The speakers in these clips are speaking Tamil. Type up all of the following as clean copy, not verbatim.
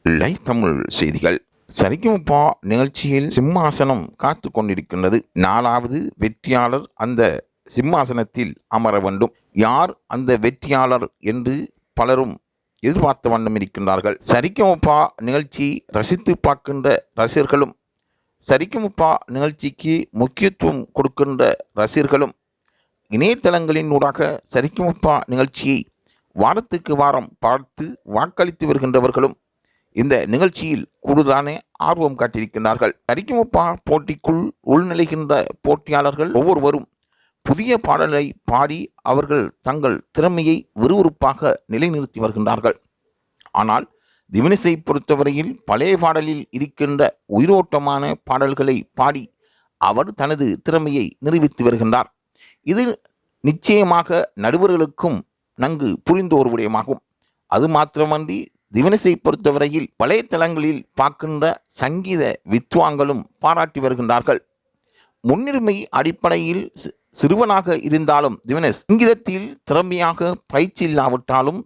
லைவ் தமிழ் செய்திகள். சரிகமபா நிகழ்ச்சியில் சிம்மாசனம் காத்து கொண்டிருக்கின்றது. 4வது வெற்றியாளர் அந்த சிம்மாசனத்தில் அமர வேண்டும். யார் அந்த வெற்றியாளர் என்று பலரும் எதிர்பார்த்த வண்ணம் இருக்கின்றார்கள். சரிகமபா நிகழ்ச்சி ரசித்து பார்க்கின்ற ரசிகர்களும், சரிகமபா நிகழ்ச்சிக்கு முக்கியத்துவம் கொடுக்கின்ற ரசிகர்களும், இணையதளங்களின் ஊடாக சரிகமபா நிகழ்ச்சியை வாரத்துக்கு வாரம் பார்த்து வாக்களித்து வருகின்றவர்களும் இந்த நிகழ்ச்சியில் கூடுதலான ஆர்வம் காட்டியிருக்கின்றார்கள். சரிகமபா போட்டிக்குள் உள்நுழைகின்ற போட்டியாளர்கள் ஒவ்வொருவரும் புதிய பாடலை பாடி அவர்கள் தங்கள் திறமையை விறுவிறுப்பாக நிலைநிறுத்தி வருகின்றார்கள். ஆனால் திவினேசை பொறுத்தவரையில் பழைய பாடலில் இருக்கின்ற உயிரோட்டமான பாடல்களை பாடி அவர் தனது திறமையை நிரூபித்து வருகின்றார். இது நிச்சயமாக நடுவர்களுக்கும் நன்கு புரிந்த ஒரு விடயமாகும். அது மாத்திரமன்றி திவினேசை பொறுத்தவரையில் வலைத்தளங்களில் பார்க்கின்ற சங்கீத வித்வான்களும் பாராட்டி வருகின்றார்கள். முன்னுரிமை அடிப்படையில் சிறுவனாக இருந்தாலும் திவினேஷ் சங்கீதத்தில் திறமையாக பயிற்சி இல்லாவிட்டாலும்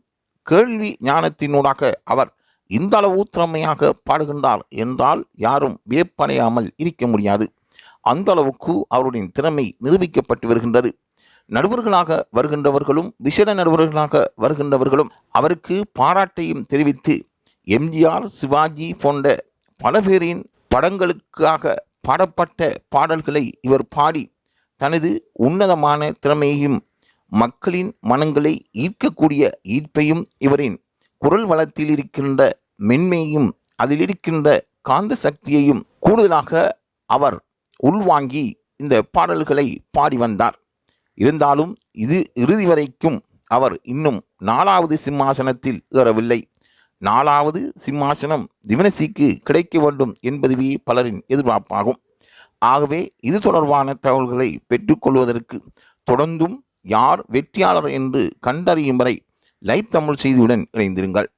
கேள்வி ஞானத்தினூடாக அவர் இந்த அளவு திறமையாக பாடுகின்றார் என்றால் யாரும் வியப்படையாமல் இருக்க முடியாது. அந்த அளவுக்கு அவருடைய திறமை நிரூபிக்கப்பட்டு வருகின்றது. நடுவர்களாக வருகின்றவர்களும் விசேட நடுவர்களாக வருகின்றவர்களும் அவருக்கு பாராட்டையும் தெரிவித்து எம்ஜிஆர், சிவாஜி போன்ற பல பேரின் படங்களுக்காக பாடப்பட்ட பாடல்களை இவர் பாடி தனது உன்னதமான திறமையையும் மக்களின் மனங்களை ஈர்க்கக்கூடிய ஈர்ப்பையும் இவரின் குரல் வளத்தில் இருக்கின்ற மென்மையும் அதில் இருக்கின்ற காந்த சக்தியையும் கூடுதலாக அவர் உள்வாங்கி இந்த பாடல்களை பாடி வந்தார். இருந்தாலும் இது இறுதி வரைக்கும் அவர் இன்னும் 4வது சிம்மாசனத்தில் ஏறவில்லை. 4வது சிம்மாசனம் திவினேசுக்கு கிடைக்க வேண்டும் என்பதுவே பலரின் எதிர்பார்ப்பாகும். ஆகவே இது தொடர்பான தகவல்களை பெற்றுக்கொள்வதற்கு தொடர்ந்தும் யார் வெற்றியாளர் என்று கண்டறியும் வரை லைவ் தமிழ் செய்தியுடன் இணைந்திருங்கள்.